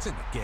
It's in the game.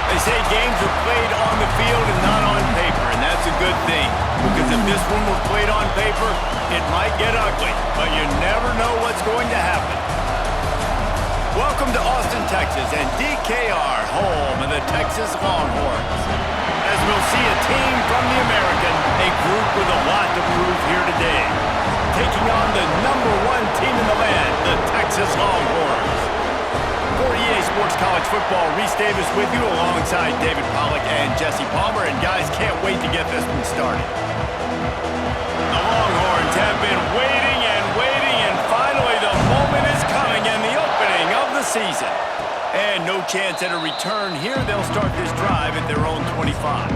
They say games are played on the field and not on paper, and that's a good thing. Because if this one were played on paper, it might get ugly, but you never know what's going to happen. Welcome to Austin, Texas, and DKR, home of the Texas Longhorns. As we'll see a team from the American, a group with a lot to prove here today. Taking on the #1 team in the land, the Texas Longhorns. For EA Sports College Football, Reese Davis with you alongside David Pollack and Jesse Palmer. And guys, can't wait to get this one started. The Longhorns have been waiting, and finally the moment is coming in the opening of the season. And no chance at a return here. They'll start this drive at their own 25.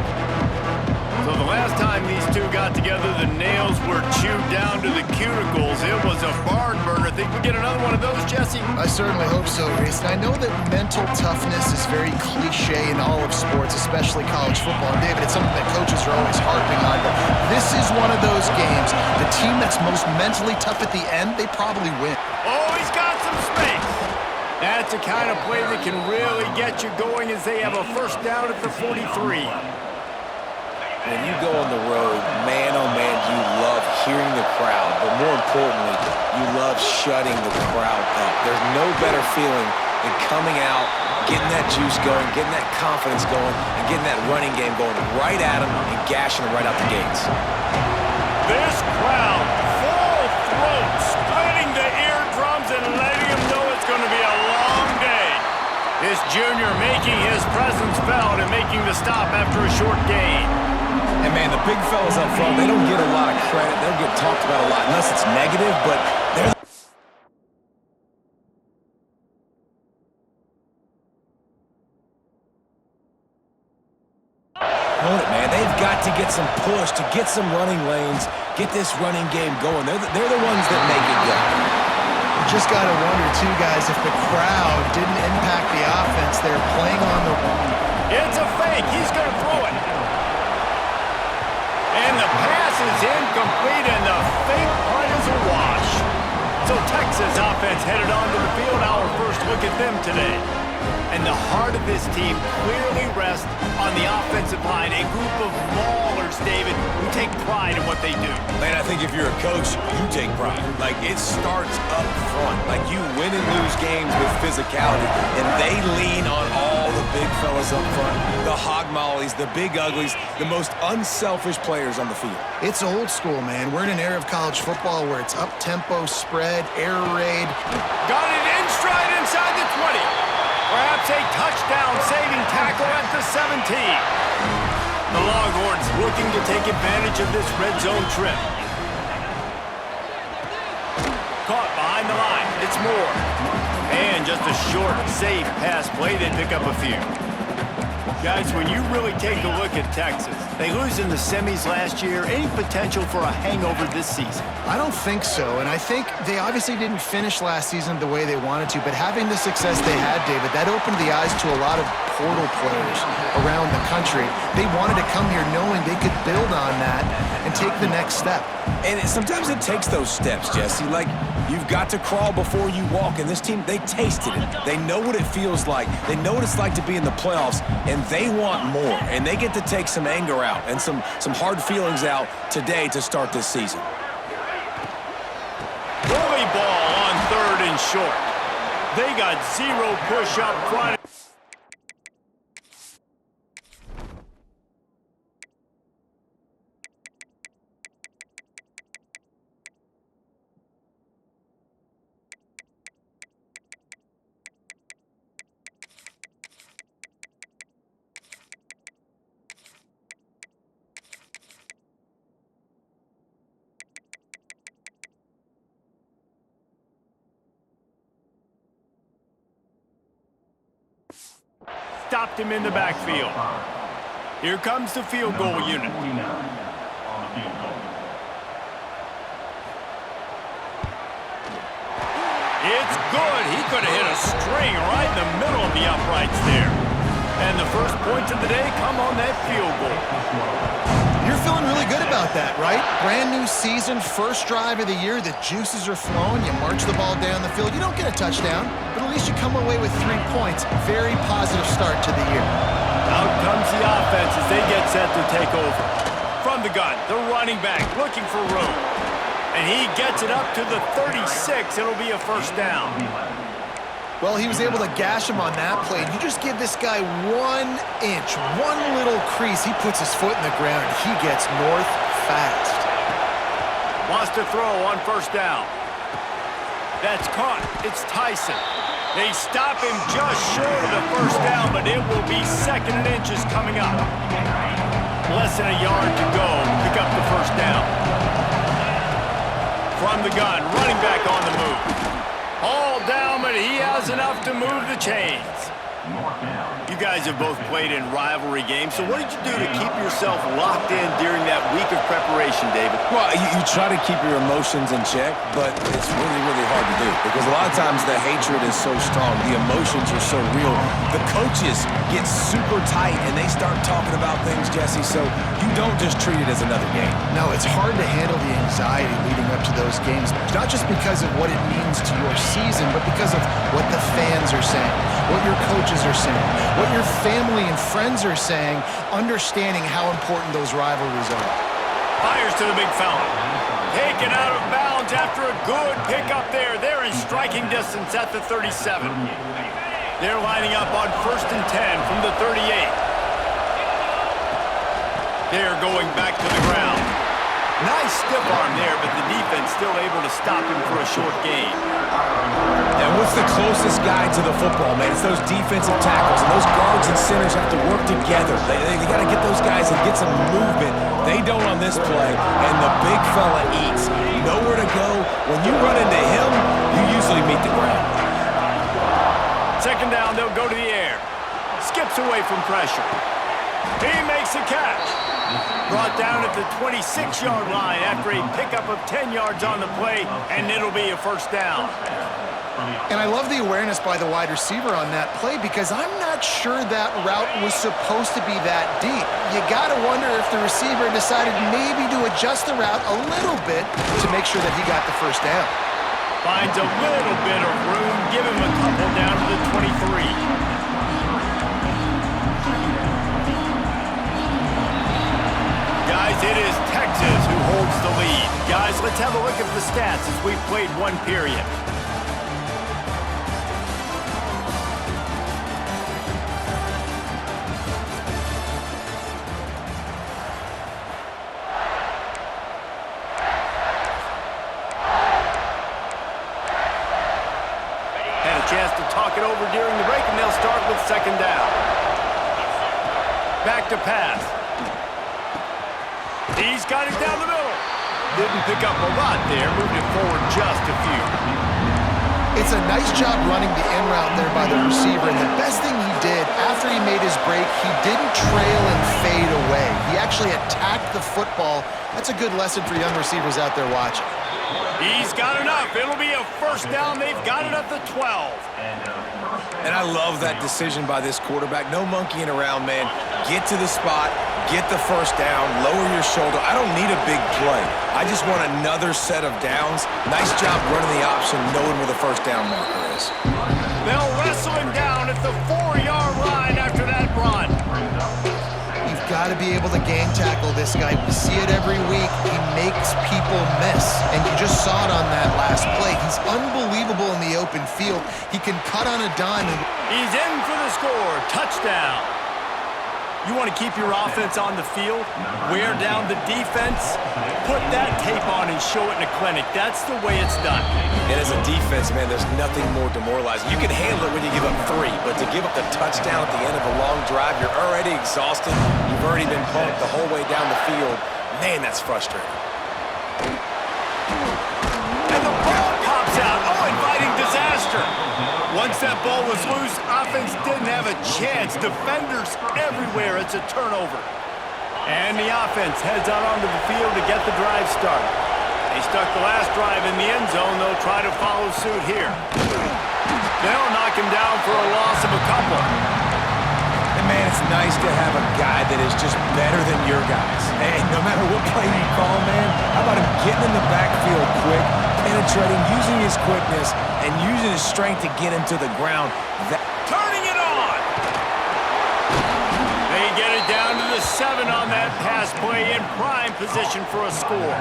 So the last time these two got together, the nails were chewed down to the cuticles. It was a barn burner. Think we get another one of those, Jesse? I certainly hope so, Reese. And I know that mental toughness is very cliche in all of sports, especially college football. And David, it's something that coaches are always harping on. But this is one of those games. The team that's most mentally tough at the end, they probably win. Oh, he's got some space. That's the kind of play that can really get you going as they have a first down at the 43. When you go on the road, man, oh man, you love hearing the crowd. But more importantly, you love shutting the crowd up. There's no better feeling than coming out, getting that juice going, getting that confidence going, and getting that running game going right at them and gashing them right out the gates. This crowd, full throat, splitting the eardrums and letting them know it's going to be a long day. This junior making his presence felt and making the stop after a short gain. And, man, the big fellas up front, they don't get a lot of credit. They don't get talked about a lot unless it's negative, but they're... Hold it, man. They've got to get some push, to get some running lanes, get this running game going. They're the ones that make it go. You just got to wonder, too, guys, if the crowd didn't impact the offense. They're playing on the... It's a fake. He's going to throw it. And the pass is incomplete, and the fake punt is a wash. So Texas offense headed onto the field. Our first look at them today. And the heart of this team clearly rests on the offensive line. A group of maulers, David, who take pride in what they do. Man, I think if you're a coach, you take pride. Like, it starts up front. Like, you win and lose games with physicality, and they lean on all the big fellas up front, the hog mollies, the big uglies, the most unselfish players on the field. It's old school, man. We're in an era of college football where it's up-tempo, spread, air raid. Got it in stride inside the 20. Perhaps a touchdown-saving tackle at the 17. The Longhorns looking to take advantage of this red zone trip. Caught behind the line. It's Moore. And just a short, safe pass play. They pick up a few. Guys, when you really take a look at Texas, they lose in the semis last year. Any potential for a hangover this season? I don't think so, and I think they obviously didn't finish last season the way they wanted to, but having the success they had, David, that opened the eyes to a lot of portal players around the country. They wanted to come here knowing they could build on that and take the next step. And sometimes it takes those steps, Jesse. Like, You've got to crawl before you walk, and this team, they tasted it. They know what it feels like. They know what it's like to be in the playoffs, and they want more. And they get to take some anger out and some hard feelings out today to start this season. Bully ball on 3rd and short. They got 0 push up front. Stopped him in the backfield. Here comes the field goal unit. It's good. He could have hit a string right in the middle of the uprights there. And the first points of the day come on that field goal. You're feeling really good about that, right? Brand new season, first drive of the year, the juices are flowing, you march the ball down the field. You don't get a touchdown, but at least you come away with 3 points. Very positive start to the year. Out comes the offense as they get set to take over. From the gun, the running back looking for room. And he gets it up to the 36. It'll be a first down. Well, he was able to gash him on that play. You just give this guy 1 inch, one little crease. He puts his foot in the ground. He gets north fast. Wants to throw on first down. That's caught. It's Tyson. They stop him just short of the first down, but it will be 2nd and inches coming up. Less than a yard to go to pick up the first down. From the gun, running back on the move. All down, but he has enough to move the chains. You guys have both played in rivalry games, so what did you do to keep yourself locked in during that week of preparation, David? Well, you try to keep your emotions in check, but it's really, really hard to do because a lot of times the hatred is so strong. The emotions are so real. The coaches get super tight, and they start talking about things, Jesse, so you don't just treat it as another game. No, it's hard to handle the anxiety leading up to those games, not just because of what it means to your season, but because of what the fans are saying, what your coaches are saying, what your family and friends are saying, understanding how important those rivalries are. Fires to the big fella. Taken out of bounds after a good pickup there. They're in striking distance at the 37. They're lining up on 1st and 10 from the 38. They're going back to the ground. Nice stiff arm there, but the defense still able to stop him for a short gain. And what's the closest guy to the football, man? It's those defensive tackles, and those guards and centers have to work together. They got to get those guys and get some movement. They don't on this play, and the big fella eats. Nowhere to go. When you run into him, you usually meet the ground. 2nd down, they'll go to the air. Skips away from pressure. He makes a catch. Brought down at the 26-yard line after a pickup of 10 yards on the play, and it'll be a first down. And I love the awareness by the wide receiver on that play because I'm not sure that route was supposed to be that deep. You got to wonder if the receiver decided maybe to adjust the route a little bit to make sure that he got the first down. Finds a little bit of room, give him a couple down to the 23. Guys, it is Texas who holds the lead. Guys, let's have a look at the stats as we've played 1 period. Had a chance to talk it over during the break, and they'll start with 2nd down. Back to pass. He's got it down the middle. Didn't pick up a lot there, moved it forward just a few. It's a nice job running the in route there by the receiver, and the best thing he did after he made his break, he didn't trail and fade away. He actually attacked the football. That's a good lesson for young receivers out there watching. He's got enough. It'll be a first down. They've got it at the 12. And I love that decision by this quarterback. No monkeying around, man. Get to the spot, get the first down, lower your shoulder. I don't need a big play. I just want another set of downs. Nice job running the option, knowing where the first down marker is. They'll wrestle him down at the 4-yard line after that run. You've got to be able to gang tackle this guy. We see it every week. He makes people miss, and you just saw it on that last play. He's unbelievable in the open field. He can cut on a dime. He's in for the score. Touchdown. You want to keep your offense on the field, wear down the defense, put that tape on and show it in a clinic. That's the way it's done. And as a defense, man, there's nothing more demoralizing. You can handle it when you give up 3, but to give up the touchdown at the end of a long drive, you're already exhausted. You've already been pumped the whole way down the field. Man, that's frustrating. And the ball pops out. Oh, inviting disaster. Once that ball was loose, offense didn't have a chance. Defenders everywhere. It's a turnover. And the offense heads out onto the field to get the drive started. They stuck the last drive in the end zone. They'll try to follow suit here. They'll knock him down for a loss of a couple. And, man, it's nice to have a guy that is just better than your guys. Hey, no matter what play you call, man, how about him getting in the backfield quick, penetrating, using his quickness, and using his strength to get him to the ground. Turning it on! They get it down to the 7 on that pass play, in prime position for a score.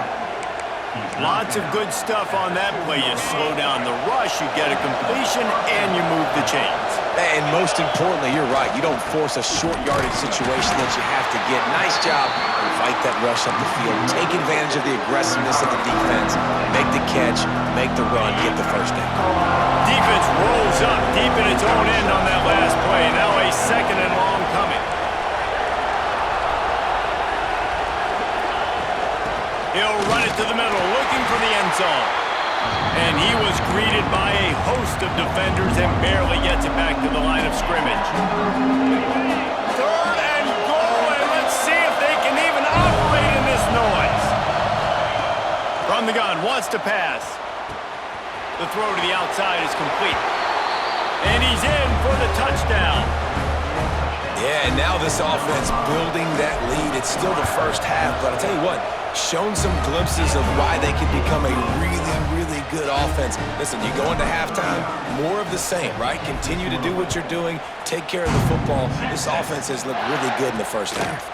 Lots of good stuff on that play. You slow down the rush, you get a completion, and you move the chains. And most importantly, you're right. You don't force a short yardage situation that you have to get. Nice job. Fight that rush up the field. Take advantage of the aggressiveness of the defense. Make the catch, make the run, get the first down. Defense rolls up deep in its own end on that last play. Now a second and long coming. He'll run it to the middle, looking for the end zone. And he was greeted by a host of defenders and barely gets it back to the line of scrimmage. 3rd and goal, and let's see if they can even operate in this noise. From the gun, wants to pass. The throw to the outside is complete. And he's in for the touchdown. Yeah, and now this offense building that lead. It's still the first half, but I'll tell you what, shown some glimpses of why they could become a really, really good offense. Listen, you go into halftime, more of the same, right? Continue to do what you're doing, take care of the football. This offense has looked really good in the first half.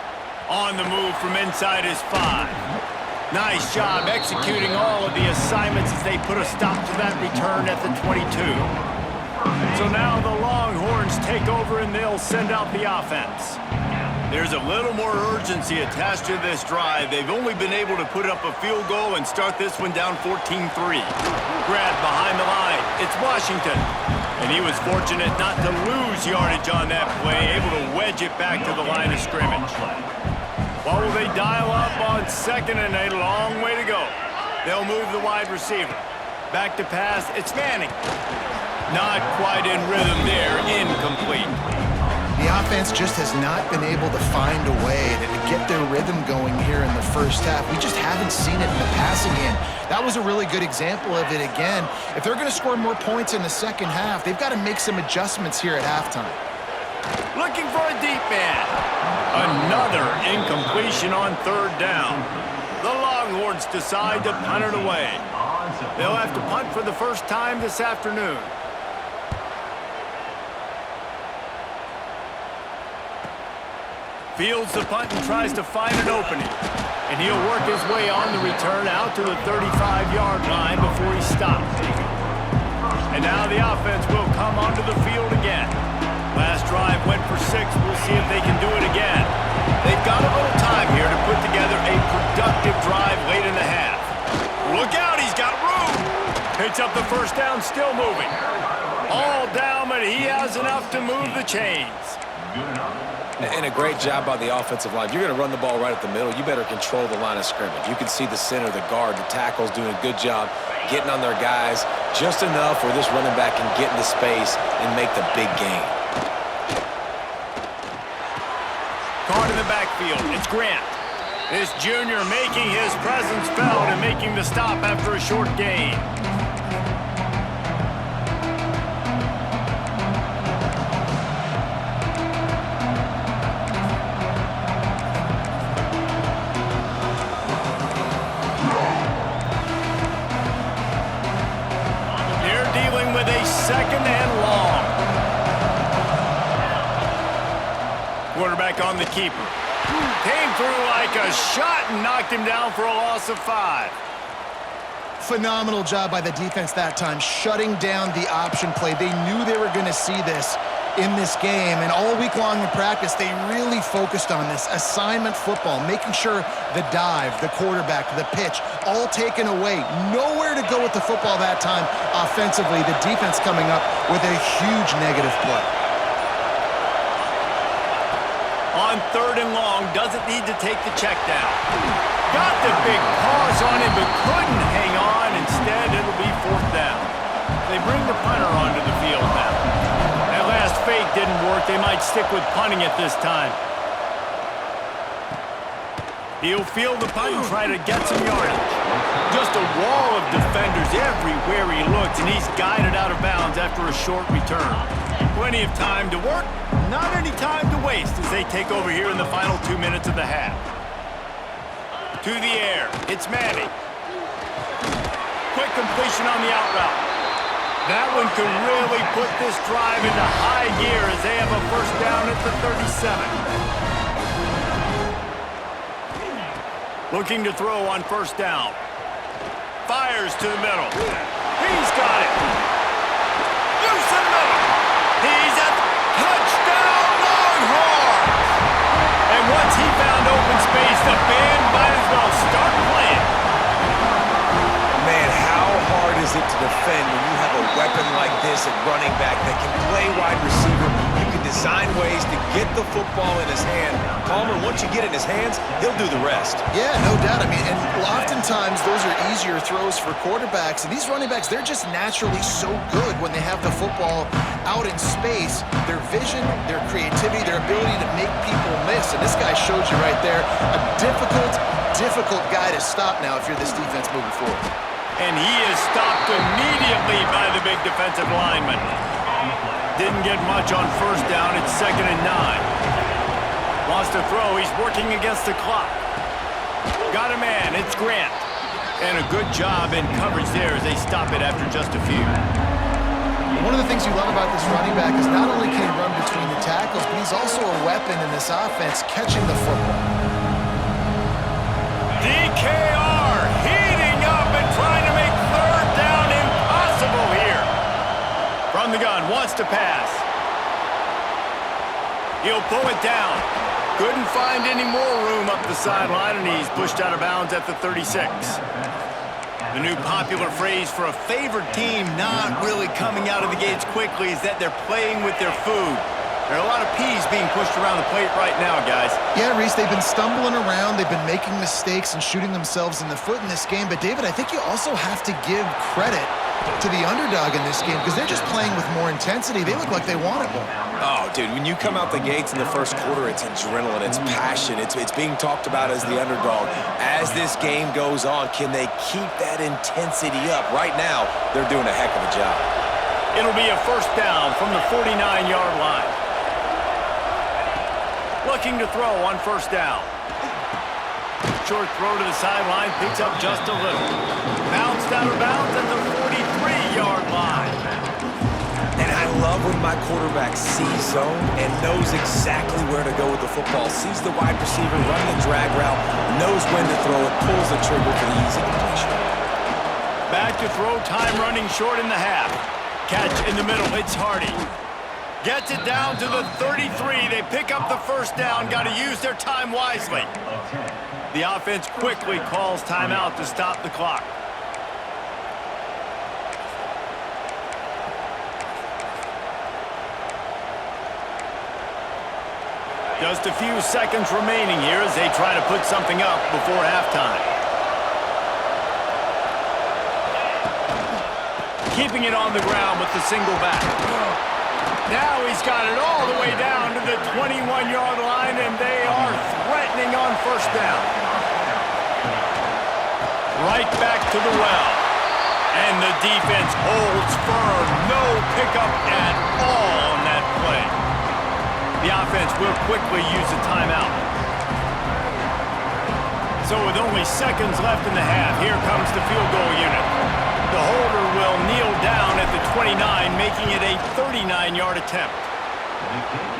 On the move from inside his 5. Nice job executing all of the assignments as they put a stop to that return at the 22. So now the Longhorns take over and they'll send out the offense. There's a little more urgency attached to this drive. They've only been able to put up a field goal and start this one down 14-3. Grabbed behind the line. It's Washington. And he was fortunate not to lose yardage on that play, able to wedge it back to the line of scrimmage. What will they dial up on 2nd and a long way to go? They'll move the wide receiver. Back to pass. It's Manning. Not quite in rhythm there. Incomplete. The offense just has not been able to find a way to get their rhythm going here in the first half. We just haven't seen it in the passing game. That was a really good example of it again. If they're going to score more points in the second half, they've got to make some adjustments here at halftime. Looking for a deep man. Another incompletion on 3rd down. The Longhorns decide to punt it away. They'll have to punt for the first time this afternoon. Fields the punt and tries to find an opening. And he'll work his way on the return out to the 35-yard line before he stops. And now the offense will come onto the field again. Last drive went for 6. We'll see if they can do it again. They've got a little time here to put together a productive drive late in the half. Look out, he's got room. Picks up the first down, still moving. All down, but he has enough to move the chains. And a great job by the offensive line. If you're going to run the ball right at the middle, you better control the line of scrimmage. You can see the center, the guard, the tackles doing a good job getting on their guys just enough where this running back can get into space and make the big gain. Caught in the backfield. It's Grant. This junior making his presence felt and making the stop after a short gain. They're dealing with a second and long. Quarterback on the keeper. Came through like a shot and knocked him down for a loss of 5. Phenomenal job by the defense that time, shutting down the option play. They knew they were going to see this in this game, and all week long in practice, they really focused on this assignment football, making sure the dive, the quarterback, the pitch, all taken away. Nowhere to go with the football that time offensively. The defense coming up with a huge negative play. On 3rd and long, doesn't need to take the check down. Got the big pause on him, but couldn't hang on. Instead, it'll be 4th down. They bring the punter onto the field now. That last fake didn't work. They might stick with punting it this time. He'll field the punt and try to get some yardage. Just a wall of defenders everywhere he looks, and he's guided out of bounds after a short return. Plenty of time to work, not any time to waste as they take over here in the final 2 minutes of the half. To the air, it's Manning. Quick completion on the out route. That one could really put this drive into high gear as they have a 1st down at the 37. Looking to throw on 1st down. Fires to the middle. He's got it. Loose in the middle. He's at touchdown Longhorns. And once he found open space, the band might as well start playing. Man, how hard is it to defend when you have a weapon like this at running back that can play wide receiver? You can design ways to get the football in his hand. Palmer, once you get it in his hands, he'll do the rest. Yeah, no doubt. I mean, and oftentimes those are easier throws for quarterbacks. And these running backs, they're just naturally so good when they have the football out in space. Their vision, their creativity, their ability to make people miss. And this guy showed you right there, a difficult guy to stop now if you're this defense moving forward. And he is stopped immediately by the big defensive lineman. Didn't get much on 1st down. It's 2nd and 9. Wants to throw. He's working against the clock. Got a man. It's Grant. And a good job in coverage there as they stop it after just a few. One of the things you love about this running back is not only can he run between the tackles, but he's also a weapon in this offense catching the football. DKR heating up and trying to make 3rd down impossible here. From the gun, wants to pass. He'll pull it down. Couldn't find any more room up the sideline, and he's pushed out of bounds at the 36. The new popular phrase for a favored team not really coming out of the gates quickly is that they're playing with their food. There are a lot of peas being pushed around the plate right now, guys. Yeah, Reese, they've been stumbling around. They've been making mistakes and shooting themselves in the foot in this game. But, David, I think you also have to give credit to the underdog in this game because they're just playing with more intensity. They look like they want it more. Oh, dude, when you come out the gates in the 1st quarter, it's adrenaline, it's passion, it's being talked about as the underdog. As this game goes on, can they keep that intensity up? Right now, they're doing a heck of a job. It'll be a 1st down from the 49-yard line. Looking to throw on 1st down. Short throw to the sideline, picks up just a little. Bounced out of bounds at the 43-yard line. And I love when my quarterback sees zone and knows exactly where to go with the football. Sees the wide receiver, run the drag route, knows when to throw it, pulls the trigger for the easy completion. Back to throw, time running short in the half. Catch in the middle, it's Hardy. Gets it down to the 33. They pick up the 1st down. Got to use their time wisely. The offense quickly calls timeout to stop the clock. Just a few seconds remaining here as they try to put something up before halftime. Keeping it on the ground with the single back. Now he's got it all the way down to the 21-yard line, and they are threatening on 1st down. Right back to the well. And the defense holds firm. No pickup at all on that play. The offense will quickly use a timeout. So with only seconds left in the half, here comes the field goal unit. The holder will kneel down at the 29, making it a 39-yard attempt.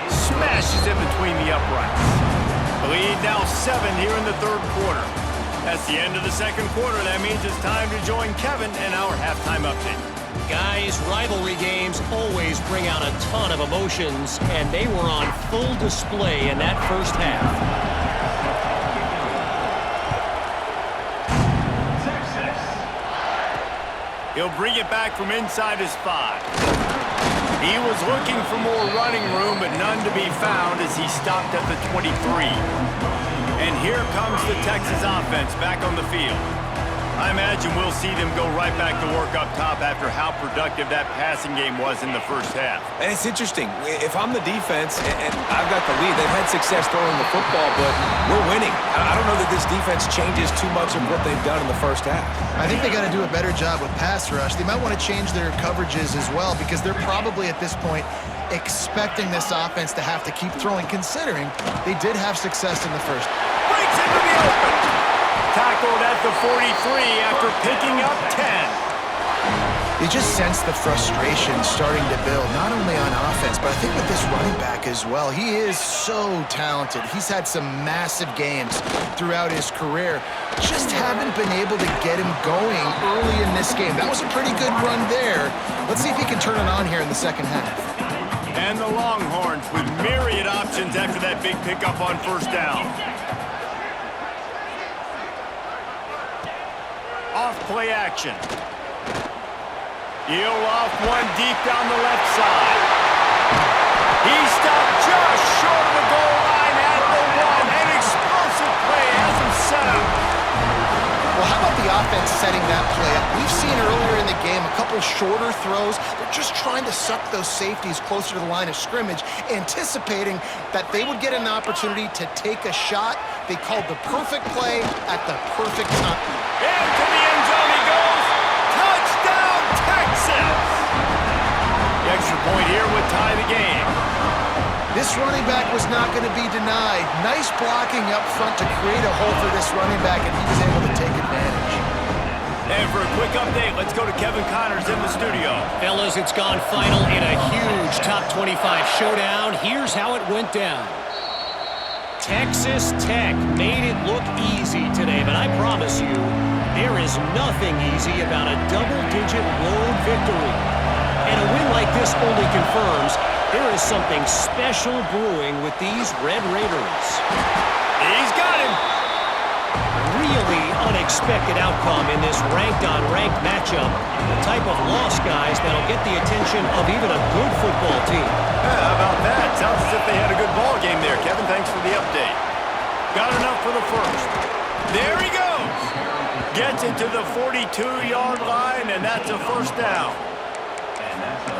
Smashes in between the uprights. The lead now 7 here in the third quarter. That's the end of the second quarter. That means it's time to join Kevin and our halftime update. Guys, rivalry games always bring out a ton of emotions, and they were on full display in that first half. He'll bring it back from inside his 5. He was looking for more running room, but none to be found as he stopped at the 23. And here comes the Texas offense back on the field. I imagine we'll see them go right back to work up top after how productive that passing game was in the first half. And it's interesting. If I'm the defense and I've got the lead, they've had success throwing the football, but we're winning. I don't know that this defense changes too much of what they've done in the first half. I think they got to do a better job with pass rush. They might want to change their coverages as well because they're probably at this point expecting this offense to have to keep throwing, considering they did have success in the first. Breaks into the open. Tackled at the 43 after picking up 10. You just sense the frustration starting to build, not only on offense, but I think with this running back as well. He is so talented. He's had some massive games throughout his career. Just haven't been able to get him going early in this game. That was a pretty good run there. Let's see if he can turn it on here in the second half. And the Longhorns with myriad options after that big pickup on first down. Off play action. He'll off one deep down the left side. He stopped just short of the goal line at the 1. An explosive play has him set up. Well, how about the offense setting that play up? We've seen earlier in the game a couple shorter throws. They're just trying to suck those safeties closer to the line of scrimmage, anticipating that they would get an opportunity to take a shot. They called the perfect play at the perfect time. Into the end zone he goes. Touchdown, Texas! The extra point here would tie the game. This running back was not going to be denied. Nice blocking up front to create a hole for this running back, and he was able to take advantage. And for a quick update, let's go to Kevin Connors in the studio. Fellas, it's gone final in a huge top 25 showdown. Here's how it went down. Texas Tech made it look easy today, but I promise you, there is nothing easy about a double-digit road victory. And a win like this only confirms there is something special brewing with these Red Raiders. He's got him. Really unexpected outcome in this ranked-on-ranked matchup. The type of loss, guys, that'll get the attention of even a good football team. Yeah, how about that? Sounds as if they had a good ball game there. Kevin, thanks for the update. Got enough for the first. There he goes. Gets it to the 42-yard line, and that's a first down.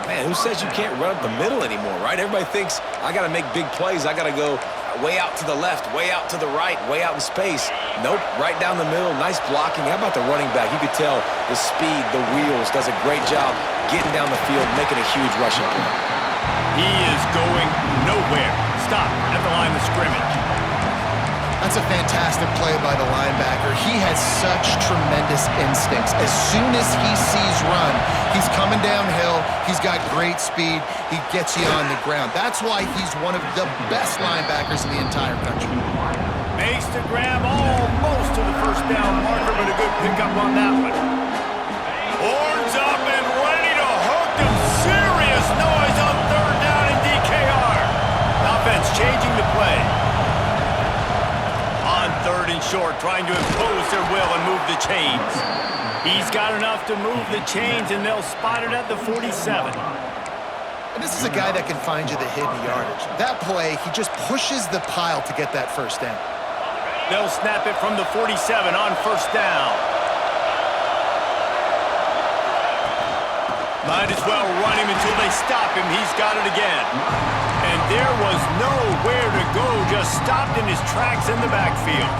Man, who says you can't run up the middle anymore, right? Everybody thinks I got to make big plays. I got to go way out to the left, way out to the right, way out in space. Nope, right down the middle. Nice blocking. How about the running back? You could tell the speed, the wheels, does a great job getting down the field, making a huge rushing play. He is going nowhere. Stop at the line of scrimmage. That's a fantastic play by the linebacker. He has such tremendous instincts. As soon as he sees run, he's coming downhill. He's got great speed. He gets you on the ground. That's why he's one of the best linebackers in the entire country. Makes the grab almost to the first down marker, but a good pickup on that one. Horns up and ready to hook them. Serious noise on third down in DKR. Offense changing the play. On third and short, trying to impose their will and move the chains. He's got enough to move the chains, and they'll spot it at the 47. And this is a guy that can find you the hidden yardage. That play, he just pushes the pile to get that first down. They'll snap it from the 47 on first down. Might as well run him until they stop him. He's got it again. And there was nowhere to go, just stopped in his tracks in the backfield.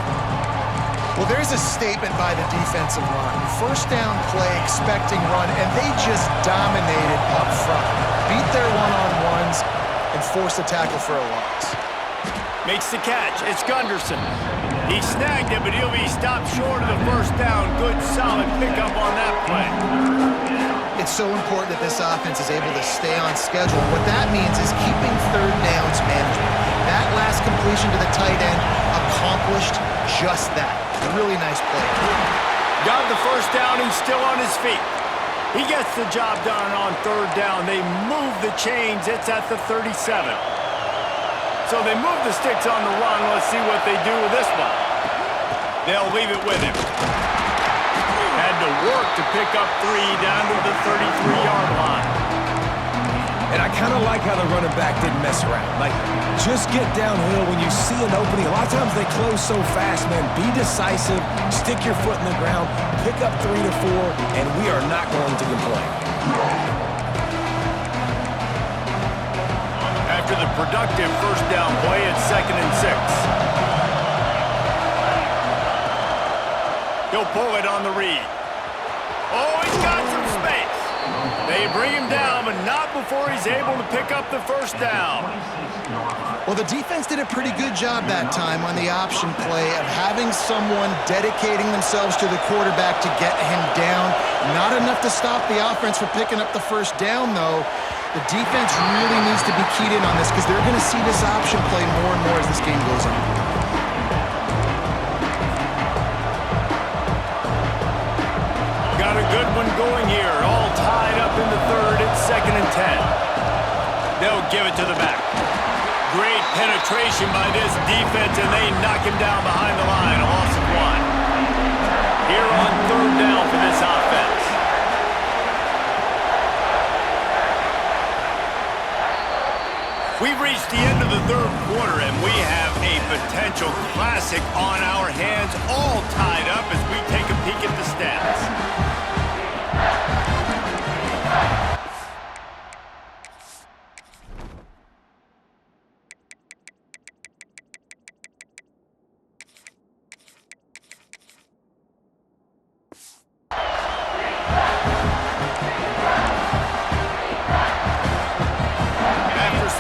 Well, there's a statement by the defensive line. First down play, expecting run, and they just dominated up front. Beat their one-on-ones and forced a tackle for a loss. Makes the catch. It's Gunderson. He snagged it, but he'll be stopped short of the first down. Good, solid pickup on that play. It's so important that this offense is able to stay on schedule. What that means is keeping third downs manageable. That last completion to the tight end accomplished just that. Really nice play. Got the first down. He's still on his feet. He gets the job done on third down. They move the chains. It's at the 37. So they move the sticks on the run. Let's see what they do with this one. They'll leave it with him. Had to work to pick up 3 down to the 33-yard line. And I kind of like how the running back didn't mess around. Like, just get downhill when you see an opening. A lot of times they close so fast, man. Be decisive, stick your foot in the ground, pick up 3 to 4, and we are not going to complain. After the productive first down play, it's 2nd and 6. He'll pull it on the read. Oh, he's got some space. They bring him down, but not before he's able to pick up the first down. Well, the defense did a pretty good job that time on the option play of having someone dedicating themselves to the quarterback to get him down. Not enough to stop the offense from picking up the first down, though. The defense really needs to be keyed in on this because they're going to see this option play more and more as this game goes on. Got a good one going here. All tied up in the third. It's 2nd and 10. They'll give it to the back. Great penetration by this defense, and they knock him down behind the line. A loss of 1. Here on third down for this offense. We've reached the end of the third quarter, and we have a potential classic on our hands, all tied up as we take a peek at the stats.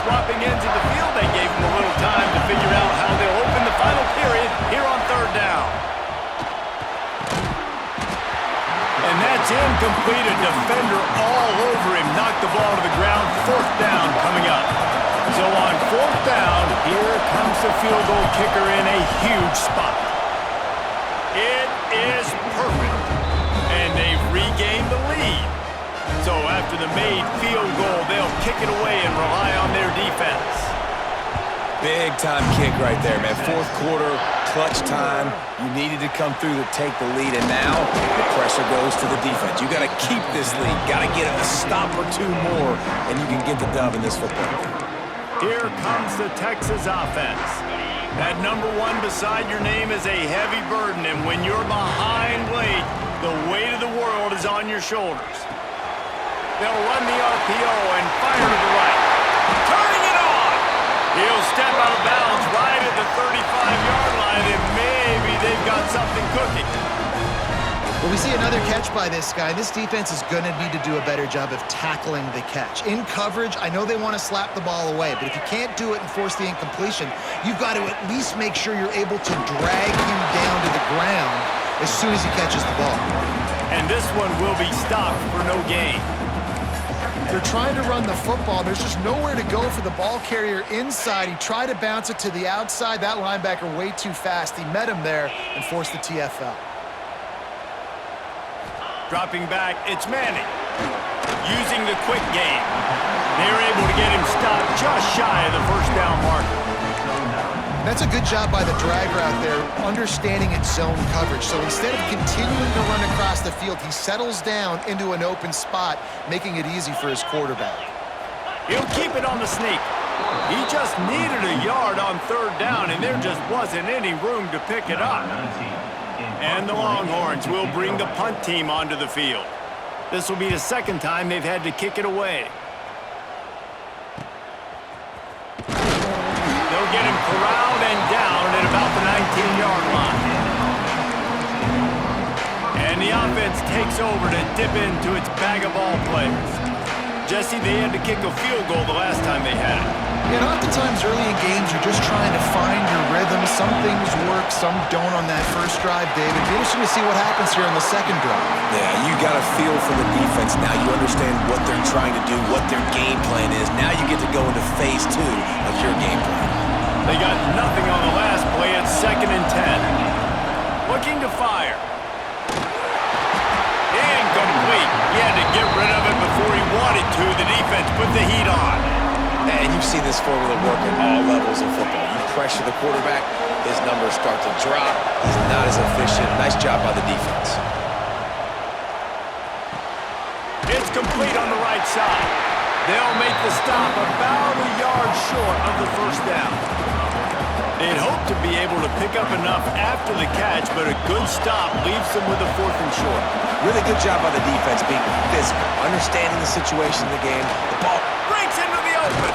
Swapping ends of the field, they gave him a little time to figure out how they'll open the final period here on third down. And that's incomplete. A defender all over him. Knocked the ball to the ground. Fourth down coming up. So on fourth down, here comes the field goal kicker in a huge spot. It is perfect. And they've regained the lead. So after the made field goal, they'll kick it away and rely on their defense. Big-time kick right there, man. Fourth quarter, clutch time. You needed to come through to take the lead, and now the pressure goes to the defense. You got to keep this lead. Got to get a stop or 2 more, and you can get the dub in this football game. Here comes the Texas offense. That number 1 beside your name is a heavy burden, and when you're behind late, the weight of the world is on your shoulders. They'll run the RPO and fire to the right. Turning it on! He'll step out of bounds right at the 35-yard line, and maybe they've got something cooking. Well, we see another catch by this guy. This defense is going to need to do a better job of tackling the catch. In coverage, I know they want to slap the ball away, but if you can't do it and force the incompletion, you've got to at least make sure you're able to drag him down to the ground as soon as he catches the ball. And this one will be stopped for no gain. They're trying to run the football. There's just nowhere to go for the ball carrier inside. He tried to bounce it to the outside. That linebacker way too fast. He met him there and forced the TFL. Dropping back, it's Manning. Using the quick game. They're able to get him stopped just shy of the first down marker. That's a good job by the drag route there, understanding its zone coverage. So instead of continuing to run across the field, he settles down into an open spot, making it easy for his quarterback. He'll keep it on the sneak. He just needed a yard on third down, and there just wasn't any room to pick it up. And the Longhorns will bring the punt team onto the field. This will be the second time they've had to kick it away. They'll get him corralled and down at about the 19-yard line. the offense takes over to dip into its bag of ball players. Jesse, they had to kick a field goal the last time they had it. And oftentimes early in games, you're just trying to find your rhythm. Some things work, some don't on that first drive, David. It'd be interesting to see what happens here on the second drive. Yeah, you got a feel for the defense. Now you understand what they're trying to do, what their game plan is. Now you get to go into phase 2 of your game plan. They got nothing on the last play. It's 2nd and 10. Looking to fire. Incomplete. He had to get rid of it before he wanted to. The defense put the heat on. And you've seen this formula work at all levels of football. You pressure the quarterback, his numbers start to drop. He's not as efficient. Nice job by the defense. It's complete on the right side. They'll make the stop about a yard short of the first down. They'd hope to be able to pick up enough after the catch, but a good stop leaves them with a 4th and short. Really good job by the defense being physical, understanding the situation in the game. The ball Breaks into the open.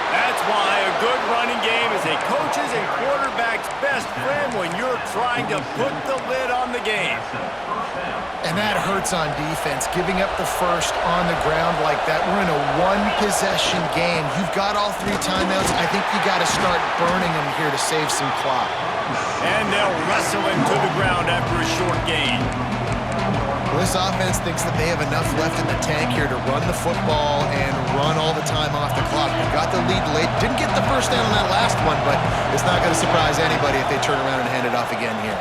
That's why a good running game is a coach's and quarterback's best friend when you're trying to put the lid on the game. And that hurts on defense, giving up the first on the ground like that. We're in a one-possession game. You've got all 3 timeouts. I think you got to start burning them here to save some clock. And they'll wrestle him to the ground after a short gain. Well, this offense thinks that they have enough left in the tank here to run the football and run all the time off the clock. They got the lead late. Didn't get the first down on that last one, but it's not going to surprise anybody if they turn around and hand it off again here.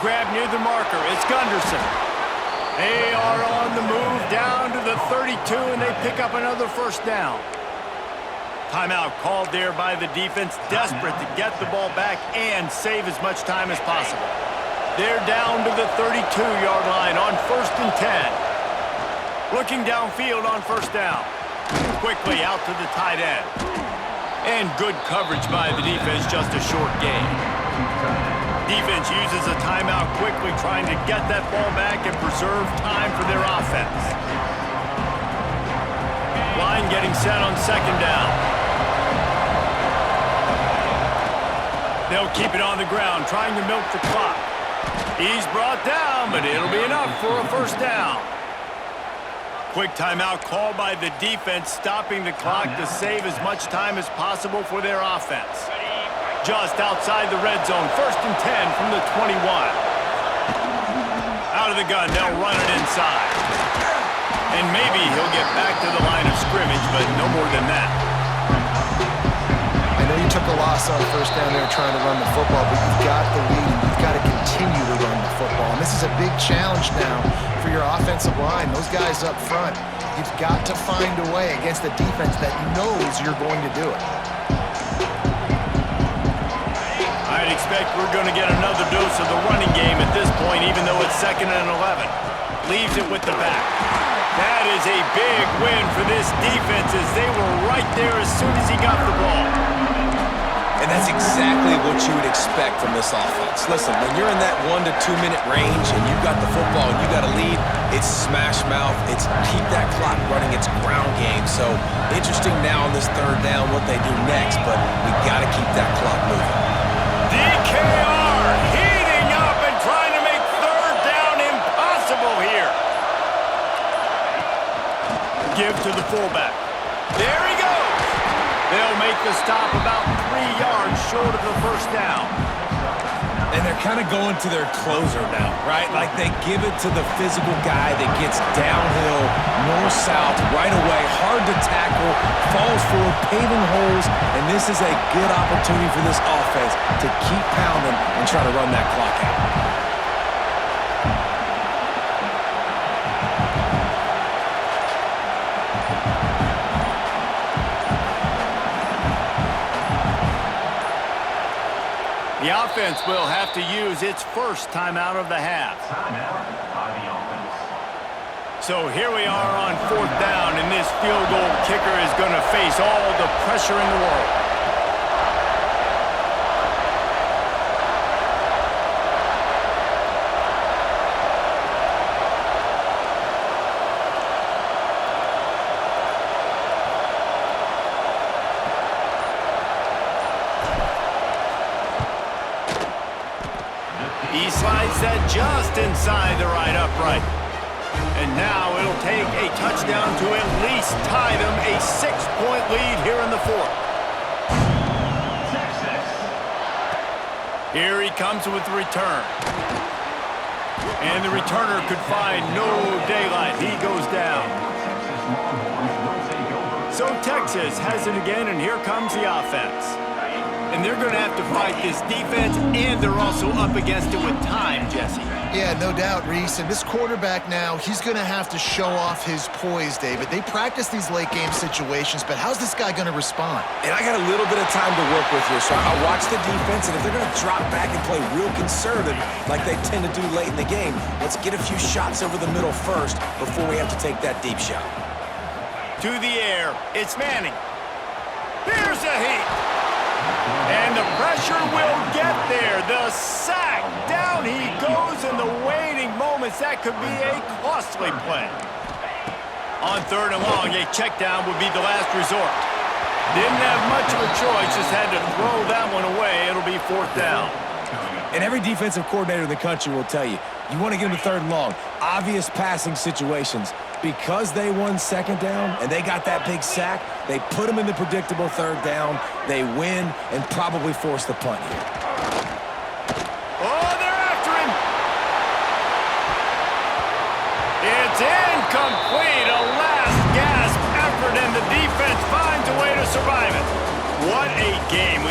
Grab near the marker. It's Gunderson. They are on the move down to the 32, and they pick up another first down. Timeout called there by the defense, desperate to get the ball back and save as much time as possible. They're down to the 32-yard line on 1st and 10. Looking downfield on first down. Quickly out to the tight end. And good coverage by the defense, just a short gain. Defense uses a timeout quickly, trying to get that ball back and preserve time for their offense. Line getting set on 2nd down. They'll keep it on the ground, trying to milk the clock. He's brought down, but it'll be enough for a first down. Quick timeout called by the defense, stopping the clock to save as much time as possible for their offense. Just outside the red zone, 1st and 10 from the 21. Out of the gun, they'll run it inside. And maybe he'll get back to the line of scrimmage, but no more than that. I know you took a loss on first down there trying to run the football, but you've got the lead, and you've got to continue to run the football. And this is a big challenge now for your offensive line. Those guys up front, you've got to find a way against a defense that knows you're going to do it. I'd expect we're going to get another dose of the running game at this point, even though it's 2nd and 11. Leaves it with the back. That is a big win for this defense, as they were right there as soon as he got the ball. And that's exactly what you would expect from this offense. Listen, when you're in that 1 to 2 minute range and you got the football and you got a lead, it's smash mouth. It's keep that clock running. It's ground game. So interesting now on this 3rd down what they do next, but we got to keep that clock moving. DKR heating up and trying to make 3rd down impossible here. Give to the fullback. There he goes. They'll make the stop about 3 yards short of the first down. And they're kind of going to their closer now, right? Like they give it to the physical guy that gets downhill, north-south, right away, hard to tackle, falls forward, paving holes, and this is a good opportunity for this offense to keep pounding and try to run that clock out. The offense will have to use its first timeout of the half. So here we are on 4th down, and this field goal kicker is going to face all the pressure in the world. He slides slides that just inside the right upright. And now it'll take a touchdown to at least tie them a 6-point lead here in the fourth. Here he comes with the return. And the returner could find no daylight. He goes down. So Texas has it again, and here comes the offense. And they're going to have to fight this defense, and they're also up against it with time, Jesse. Yeah, no doubt, Reese. And this quarterback now, he's going to have to show off his poise, David. They practice these late-game situations, but how's this guy going to respond? And I got a little bit of time to work with here, so I'll watch the defense, and if they're going to drop back and play real conservative like they tend to do late in the game, let's get a few shots over the middle first before we have to take that deep shot. To the air, it's Manning. Here's a heat. And the pressure will get there. The sack. Down he goes in the waiting moments. That could be a costly play. On 3rd and long, a check down would be the last resort. Didn't have much of a choice. Just had to throw that one away. It'll be 4th down. And every defensive coordinator in the country will tell you, you want to get them to 3rd and long. Obvious passing situations. Because they won 2nd down and they got that big sack, they put them in the predictable 3rd down. They win and probably force the punt here. Oh, they're after him. It's incomplete. A last gasp effort, and the defense finds a way to survive it. What a game.